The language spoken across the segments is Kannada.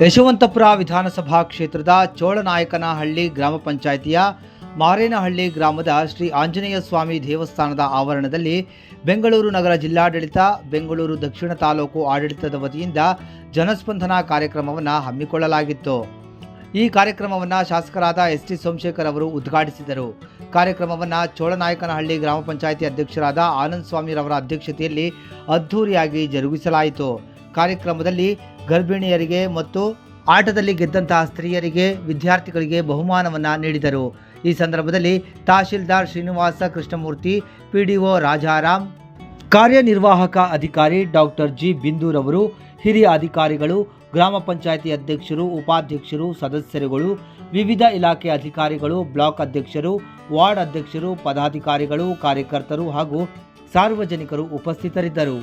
ಯಶವಂತಪುರ ವಿಧಾನಸಭಾ ಕ್ಷೇತ್ರದ ಚೋಳನಾಯಕನಹಳ್ಳಿ ಗ್ರಾಮ ಪಂಚಾಯಿತಿಯ ಮಾರೇನಹಳ್ಳಿ ಗ್ರಾಮದ ಶ್ರೀ ಆಂಜನೇಯ ಸ್ವಾಮಿ ದೇವಸ್ಥಾನದ ಆವರಣದಲ್ಲಿ ಬೆಂಗಳೂರು ನಗರ ಜಿಲ್ಲಾಡಳಿತ, ಬೆಂಗಳೂರು ದಕ್ಷಿಣ ತಾಲೂಕು ಆಡಳಿತದ ವತಿಯಿಂದ ಜನಸ್ಪಂದನ ಕಾರ್ಯಕ್ರಮವನ್ನು ಹಮ್ಮಿಕೊಳ್ಳಲಾಗಿತ್ತು. ಈ ಕಾರ್ಯಕ್ರಮವನ್ನು ಶಾಸಕರಾದ ಎಸ್.ಟಿ. ಸೋಮಶೇಖರ್ ಅವರು ಉದ್ಘಾಟಿಸಿದರು. ಕಾರ್ಯಕ್ರಮವನ್ನು ಚೋಳನಾಯಕನಹಳ್ಳಿ ಗ್ರಾಮ ಪಂಚಾಯಿತಿ ಅಧ್ಯಕ್ಷರಾದ ಆನಂದ್ ಸ್ವಾಮಿರವರ ಅಧ್ಯಕ್ಷತೆಯಲ್ಲಿ ಅದ್ಧೂರಿಯಾಗಿ ಜರುಗಿಸಲಾಯಿತು. ಕಾರ್ಯಕ್ರಮದಲ್ಲಿ ಗರ್ಭಿಣಿಯರಿಗೆ ಮತ್ತು ಆಟದಲ್ಲಿ ಗೆದ್ದಂತಹ ಸ್ತ್ರೀಯರಿಗೆ, ವಿದ್ಯಾರ್ಥಿಗಳಿಗೆ ಬಹುಮಾನವನ್ನು ನೀಡಿದರು. ಈ ಸಂದರ್ಭದಲ್ಲಿ ತಹಶೀಲ್ದಾರ್ ಶ್ರೀನಿವಾಸ ಕೃಷ್ಣಮೂರ್ತಿ, ಪಿಡಿಒ ರಾಜಾರಾಮ್, ಕಾರ್ಯನಿರ್ವಾಹಕ ಅಧಿಕಾರಿ ಡಾಕ್ಟರ್ ಜಿ ಬಿಂದೂರವರು, ಹಿರಿಯ ಅಧಿಕಾರಿಗಳು, ಗ್ರಾಮ ಪಂಚಾಯಿತಿ ಅಧ್ಯಕ್ಷರು, ಉಪಾಧ್ಯಕ್ಷರು, ಸದಸ್ಯರುಗಳು, ವಿವಿಧ ಇಲಾಖೆ ಅಧಿಕಾರಿಗಳು, ಬ್ಲಾಕ್ ಅಧ್ಯಕ್ಷರು, ವಾರ್ಡ್ ಅಧ್ಯಕ್ಷರು, ಪದಾಧಿಕಾರಿಗಳು, ಕಾರ್ಯಕರ್ತರು ಹಾಗೂ ಸಾರ್ವಜನಿಕರು ಉಪಸ್ಥಿತರಿದ್ದರು.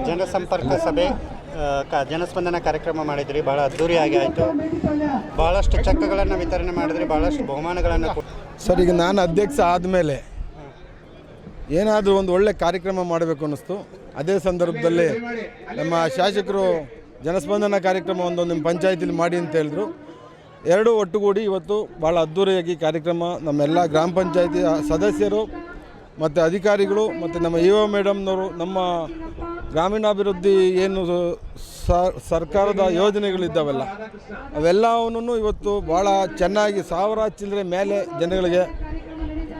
ಜನಸಂಪರ್ಕ ಸಭೆ ಜನಸ್ಪಂದನ ಕಾರ್ಯಕ್ರಮ ಮಾಡಿದ್ರಿ. ಭಾಳ ಅದ್ಧೂರಿಯಾಗಿ ಆಯಿತು. ಭಾಳಷ್ಟು ಚೆಕ್ಗಳನ್ನು ವಿತರಣೆ ಮಾಡಿದ್ರಿ, ಭಾಳಷ್ಟು ಬಹುಮಾನಗಳನ್ನು. ಸರ್, ಈಗ ನಾನು ಅಧ್ಯಕ್ಷ ಆದಮೇಲೆ ಏನಾದರೂ ಒಂದು ಒಳ್ಳೆ ಕಾರ್ಯಕ್ರಮ ಮಾಡಬೇಕು ಅನ್ನಿಸ್ತು. ಅದೇ ಸಂದರ್ಭದಲ್ಲಿ ನಮ್ಮ ಶಾಸಕರು ಜನಸ್ಪಂದನ ಕಾರ್ಯಕ್ರಮ ನಿಮ್ಮ ಪಂಚಾಯತಿಲಿ ಮಾಡಿ ಅಂತ ಹೇಳಿದ್ರು. ಎರಡೂ ಒಟ್ಟುಗೂಡಿ ಇವತ್ತು ಭಾಳ ಅದ್ಧೂರಿಯಾಗಿ ಕಾರ್ಯಕ್ರಮ ನಮ್ಮೆಲ್ಲ ಗ್ರಾಮ ಪಂಚಾಯತಿ ಸದಸ್ಯರು ಮತ್ತು ಅಧಿಕಾರಿಗಳು ಮತ್ತು ನಮ್ಮ ಇ.ಒ. ಮೇಡಮ್ನವರು ನಮ್ಮ ಗ್ರಾಮೀಣಾಭಿವೃದ್ಧಿ ಏನು ಸರ್ಕಾರದ ಯೋಜನೆಗಳಿದ್ದಾವಲ್ಲ ಅವೆಲ್ಲವನ್ನೂ ಇವತ್ತು ಭಾಳ ಚೆನ್ನಾಗಿ ಸಾವಿರ ಚಿಲ್ಲರೆ ಮೇಲೆ ಜನಗಳಿಗೆ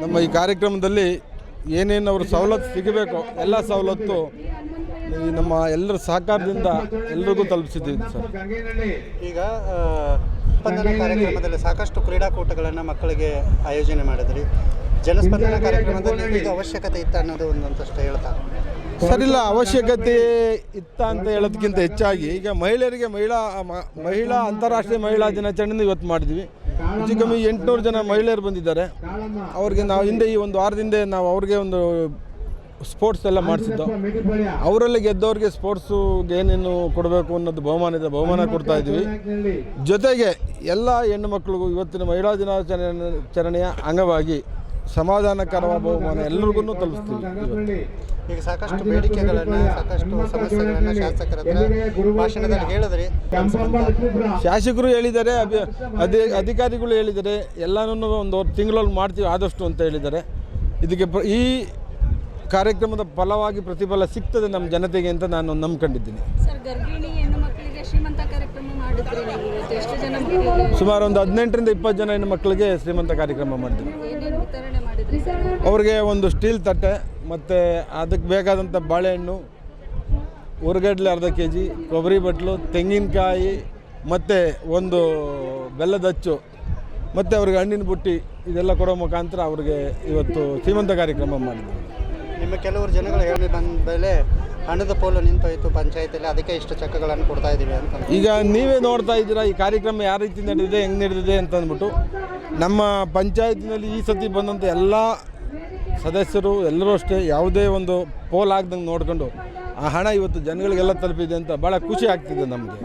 ನಮ್ಮ ಈ ಕಾರ್ಯಕ್ರಮದಲ್ಲಿ ಏನೇನು ಅವ್ರ ಸವಲತ್ತು ಸಿಗಬೇಕು ಎಲ್ಲ ಸವಲತ್ತು ಈ ನಮ್ಮ ಎಲ್ಲರ ಸಹಕಾರದಿಂದ ಎಲ್ರಿಗೂ ತಲುಪಿಸಿದ್ದೀವಿ ಸರ್. ಈಗ ಸ್ಪಂದನ ಕಾರ್ಯಕ್ರಮದಲ್ಲಿ ಸಾಕಷ್ಟು ಕ್ರೀಡಾಕೂಟಗಳನ್ನು ಮಕ್ಕಳಿಗೆ ಆಯೋಜನೆ ಮಾಡಿದ್ರಿ. ಜನಸ್ಪಂದನ ಕಾರ್ಯಕ್ರಮದಲ್ಲಿ ಇದು ಅವಶ್ಯಕತೆ ಇತ್ತ ಅನ್ನೋದು ಒಂದಂತಷ್ಟು ಹೇಳ್ತಾ ಸರ್, ಇಲ್ಲ ಅವಶ್ಯಕತೆ ಇತ್ತ ಅಂತ ಹೇಳೋದಕ್ಕಿಂತ ಹೆಚ್ಚಾಗಿ ಈಗ ಮಹಿಳೆಯರಿಗೆ ಮಹಿಳಾ ಅಂತಾರಾಷ್ಟ್ರೀಯ ಮಹಿಳಾ ದಿನಾಚರಣೆಯಿಂದ ಇವತ್ತು ಮಾಡಿದ್ವಿ. ಹೆಚ್ಚು ಕಮ್ಮಿ 800 ಜನ ಮಹಿಳೆಯರು ಬಂದಿದ್ದಾರೆ. ಅವ್ರಿಗೆ ನಾವು ಹಿಂದೆ ಈ ಒಂದು ವಾರದಿಂದ ನಾವು ಅವ್ರಿಗೆ ಒಂದು ಸ್ಪೋರ್ಟ್ಸ್ ಎಲ್ಲ ಮಾಡಿಸಿದ್ದು. ಅವರಲ್ಲಿ ಗೆದ್ದವ್ರಿಗೆ ಸ್ಪೋರ್ಟ್ಸಿಗೆ ಏನೇನು ಕೊಡಬೇಕು ಅನ್ನೋದು ಬಹುಮಾನ ಕೊಡ್ತಾ ಇದ್ವಿ. ಜೊತೆಗೆ ಎಲ್ಲ ಹೆಣ್ಣು ಮಕ್ಕಳಿಗೂ ಇವತ್ತಿನ ಮಹಿಳಾ ದಿನಾಚರಣೆಯ ಅಂಗವಾಗಿ ಸಮಾಧಾನಕರವಾದ ಬಹುಮಾನ ಎಲ್ಲರಿಗೂ ತಲುಪಿಸ್ತೀವಿ. ಈಗ ಸಾಕಷ್ಟು ಬೇಡಿಕೆಗಳನ್ನು, ಸಾಕಷ್ಟು ಸಮಸ್ಯೆಗಳನ್ನು ಶಾಸಕರ ಭಾಷಣದಲ್ಲಿ ಹೇಳಿದ್ರಿ. ಶಾಸಕರು ಹೇಳಿದ್ದಾರೆ, ಅಧಿಕಾರಿಗಳು ಹೇಳಿದ್ದಾರೆ, ಎಲ್ಲನೂ ಒಂದು ತಿಂಗಳಲ್ಲಿ ಮಾಡ್ತೀವಿ ಆದಷ್ಟು ಅಂತ ಹೇಳಿದ್ದಾರೆ. ಇದಕ್ಕೆ ಈ ಕಾರ್ಯಕ್ರಮದ ಫಲವಾಗಿ ಪ್ರತಿಫಲ ಸಿಗ್ತದೆ ನಮ್ಮ ಜನತೆಗೆ ಅಂತ ನಾನು ನಂಬ್ಕೊಂಡಿದ್ದೀನಿ. ಸುಮಾರು ಒಂದು 18ರಿಂದ 20 ಜನ ಹೆಣ್ಣು ಮಕ್ಕಳಿಗೆ ಶ್ರೀಮಂತ ಕಾರ್ಯಕ್ರಮ ಮಾಡಿದ್ವಿ. ಅವ್ರಿಗೆ ಒಂದು ಸ್ಟೀಲ್ ತಟ್ಟೆ ಮತ್ತು ಅದಕ್ಕೆ ಬೇಕಾದಂಥ ಬಾಳೆಹಣ್ಣು, ಉರ್ಗಡ್ಲೆ ಅರ್ಧ kg, ಕೊಬ್ಬರಿ ಬಟ್ಲು, ತೆಂಗಿನಕಾಯಿ ಮತ್ತು ಒಂದು ಬೆಲ್ಲದ ಅಚ್ಚು ಮತ್ತು ಅವ್ರಿಗೆ ಹಣ್ಣಿನ ಬುಟ್ಟಿ ಇದೆಲ್ಲ ಕೊಡೋ ಮುಖಾಂತರ ಅವ್ರಿಗೆ ಇವತ್ತು ಶ್ರೀಮಂತ ಕಾರ್ಯಕ್ರಮ ಮಾಡಿದ್ವಿ. ನಿಮ್ಮ ಕೆಲವರು ಜನಗಳು ಹೇಳಿ ಬಂದ ಮೇಲೆ ಹಣದ ಪೋಲು ನಿಂತೋಯ್ತು ಪಂಚಾಯತಿಯಲ್ಲಿ, ಅದಕ್ಕೆ ಇಷ್ಟು ಚೆಕ್ಗಳನ್ನು ಕೊಡ್ತಾ ಇದ್ದೀವಿ ಅಂತ. ಈಗ ನೀವೇ ನೋಡ್ತಾ ಇದ್ದೀರಾ ಈ ಕಾರ್ಯಕ್ರಮ ಯಾವ ರೀತಿ ನಡೆದಿದೆ, ಹೆಂಗೆ ನಡೆದಿದೆ ಅಂತ ಅಂದ್ಬಿಟ್ಟು. ನಮ್ಮ ಪಂಚಾಯತಿನಲ್ಲಿ ಈ ಸತಿ ಬಂದಂಥ ಎಲ್ಲ ಸದಸ್ಯರು ಎಲ್ಲರೂ ಅಷ್ಟೇ ಯಾವುದೇ ಒಂದು ಪೋಲ್ ಆಗ್ದಂಗೆ ನೋಡ್ಕೊಂಡು ಆ ಹಣ ಇವತ್ತು ಜನಗಳಿಗೆಲ್ಲ ತಲುಪಿದೆ ಅಂತ ಭಾಳ ಖುಷಿ ಆಗ್ತಿದೆ ನಮಗೆ.